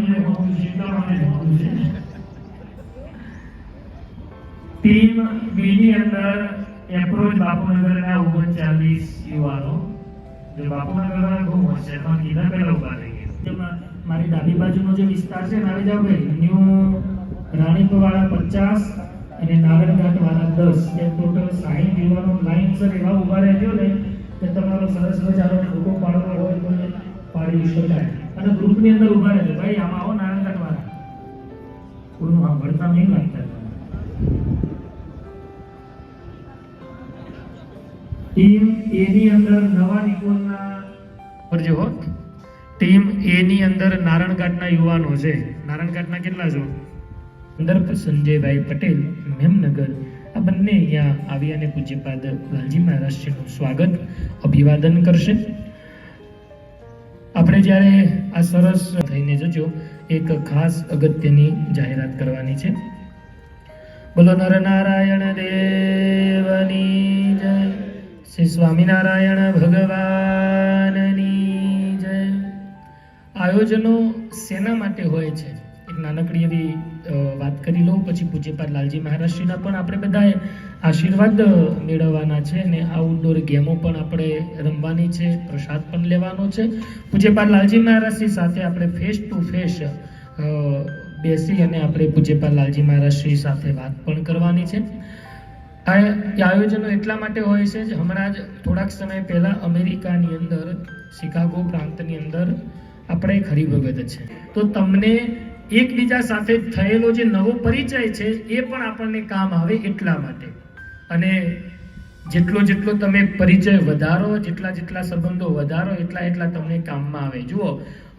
મને હોવું શીખવા માટે હોવું છે. ટીમ બી ની અંદર એપ્રોચ બાપુનગરના 39 યુવાનો, જે બાપુનગરના બહુ હશે પણ કીધા પહેલા ઉભા રહી ગયા. મારી ડાબી બાજુનો જે વિસ્તાર છે ને, આવી જાવ ભાઈ. ન્યૂ રાણીપવાળા 50 અને નારણઘાટ વાળા 10, એ ટોટલ 60 યુવાનો લાઈનસર એવા ઉભા રહેજો ને કે તમારો સરસ મજાનો ફોટો પાડવો હોય તો પાડી શકાય. અને ગ્રુપની અંદર ઉભા રહેજો ભાઈ. આમાં આવો નારણઘાટ વાળા કોઈનું સાંભળતા નહીં લાગતા. ટીમ એ ની અંદર નવા નિકોલના પરજો હો. ટીમ એ ની અંદર નારણઘાટના યુવાનો છે. નારણઘાટના કેટલા છો? અંદર સંજયભાઈ પટેલ, મેમનગર, આ બંને અહીંયા આવી અને પૂજ્યપાદ લાલજી મહારાજજીનું સ્વાગત અભિવાદન કરશે. આપણે જ્યારે આ સરસ થઈને જજો, એક ખાસ અગત્યની જાહેરાત કરવાની છે. બોલો નર નારાયણ દેવની જય, શ્રી સ્વામિનારાયણ ભગવાનની જય. આયોજનો શેના માટે હોય છે? એક નાનકડી એવી વાત કરી લઉં, પછી પૂજ્યપાદ લાલજી મહારાજશ્રીના પણ આપણે બધાએ આશીર્વાદ મેળવવાના છે ને આઉટડોર ગેમો પણ આપણે રમવાની છે, પ્રસાદ પણ લેવાનો છે. પૂજ્યપાદ લાલજી મહારાજશ્રી સાથે આપણે ફેસ ટુ ફેસ બેસી અને આપણે પૂજ્યપાદ લાલજી મહારાજશ્રી સાથે વાત પણ કરવાની છે. આ આયોજનો એટલા માટે હોય છે, હમણાં જ થોડાક સમય પહેલા અમેરિકાની અંદર શિકાગો પ્રાંતની અંદર આપણે એક હરિભગત છે, તો તમને એકબીજા સાથે થયેલો જે નવો પરિચય છે એ પણ આપણને કામ આવે એટલા માટે. અને જેટલો તમે પરિચય વધારો, જેટલા સંબંધો વધારો, એટલા તમને કામમાં આવે. જુઓ,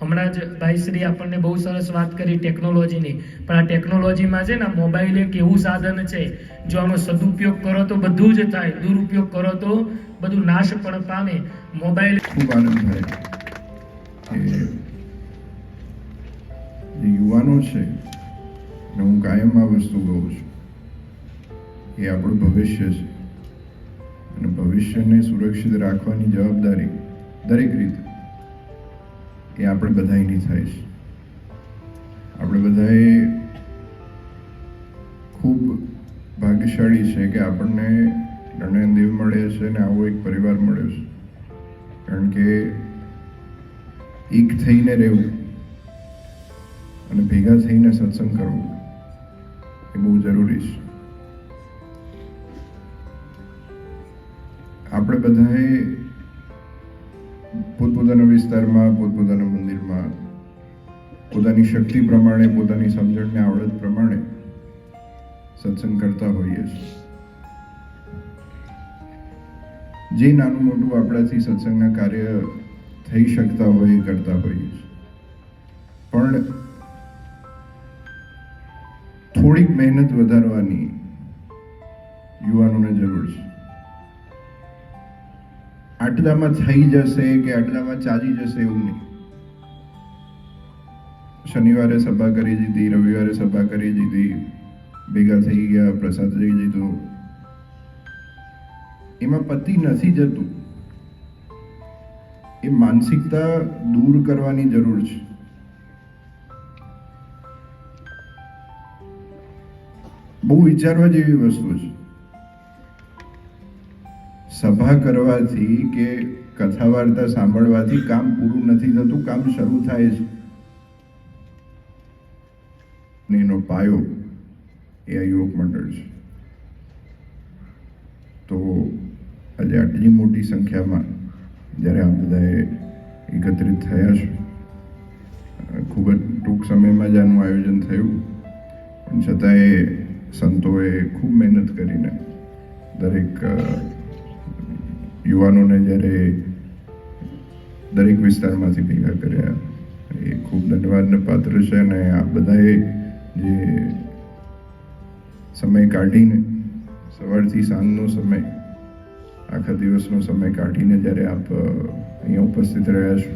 હમણાં જ ભાઈશ્રી આપણને બહુ સરસ વાત કરી ટેકનોલોજીની, પણ આ ટેકનોલોજીમાં છે ને મોબાઈલ એક એવું સાધન છે, જો આનો સદુપયોગ કરો તો બધું જ થાય, દુરુપયોગ કરો તો બધું નાશ પણ પામે. મોબાઈલ ખૂબ આનંદ થાય કે યુવાનો છે, અને હું કાયમ આ વસ્તુ કહું છું, એ આપણું ભવિષ્ય છે, અને ભવિષ્યને સુરક્ષિત રાખવાની જવાબદારી દરેક રીતે એ આપણે બધાની થાય છે. આપણે બધાએ ખૂબ ભાગ્યશાળી છે કે આપણને નારાયણ દેવ મળે છે અને આવો એક પરિવાર મળ્યો છે. કારણ કે એક થઈને રહેવું અને ભેગા થઈને સત્સંગ કરવું એ બહુ જરૂરી છે. આપણે બધાએ પોતપોતાના વિસ્તારમાં, પોતપોતાના મંદિરમાં પોતાની શક્તિ પ્રમાણે, પોતાની સમજણને આવડત પ્રમાણે સત્સંગ કરતા હોઈએ છીએ. જે નાનું મોટું આપણાથી સત્સંગના કાર્ય થઈ શકતા હોય એ કરતા હોઈએ છીએ. પણ થોડીક મહેનત વધારવાની યુવાનોને જરૂર છે. આટલામાં થઈ જશે કે આટલામાં ચાલી જશે એવું નહીં. શનિવારે સભા કરી દીધી, રવિવારે સભા કરી દીધી, ભેગા થઈ ગયા, પ્રસાદ લઈ લીધો, એમાં પતિ નથી જતું. એ માનસિકતા દૂર કરવાની જરૂર છે. બહુ વિચારવા જેવી વસ્તુ છે. સભા કરવાથી કે કથા વાર્તા સાંભળવાથી કામ પૂરું નથી થતું, કામ શરૂ થાય છે. એનો પાયો એ આ યુવક મંડળ છે. તો આજે આટલી મોટી સંખ્યામાં જ્યારે આ બધાએ એકત્રિત થયા છે, ખૂબ જ ટૂંક સમયમાં જ આનું આયોજન થયું, પણ છતાંય સંતોએ ખૂબ મહેનત કરીને દરેક યુવાનોને જ્યારે દરેક વિસ્તારમાંથી ભેગા કર્યા, એ ખૂબ ધન્યવાદને પાત્ર છે. અને આ બધાએ જે સમય કાઢીને, સવારથી સાંજનો સમય, આખા દિવસનો સમય કાઢીને જ્યારે આપ અહીંયા ઉપસ્થિત રહ્યા છો,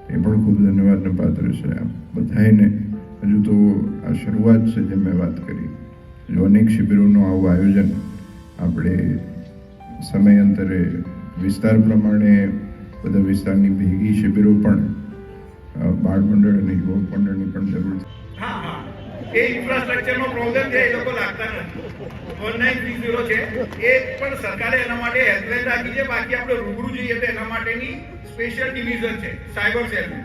એ પણ ખૂબ ધન્યવાદને પાત્ર છે. આ બધાને હજુ તો આ શરૂઆત છે, જેમ મેં વાત કરી. જો અનેક શિબિરોનું આવું આયોજન આપણે સમયાંતરે વિસ્તાર પ્રમાણે બધા વિસ્તારની ભેગી શિબિરો પણ બાળ મંડળ અને યુવક મંડળની પણ જરૂર છે. હા હા એ ઇન્ફ્રાસ્ટ્રક્ચરનો પ્રોબ્લેમ છે, એ લોકો લાગતા નથી. 1930 છે એ પણ સરકારે એના માટે હેલ્પલાઇન રાખી છે. બાકી આપણે રૂબરૂ જઈએ તો એના માટેની સ્પેશિયલ ડિવિઝન છે સાયબર સેલની.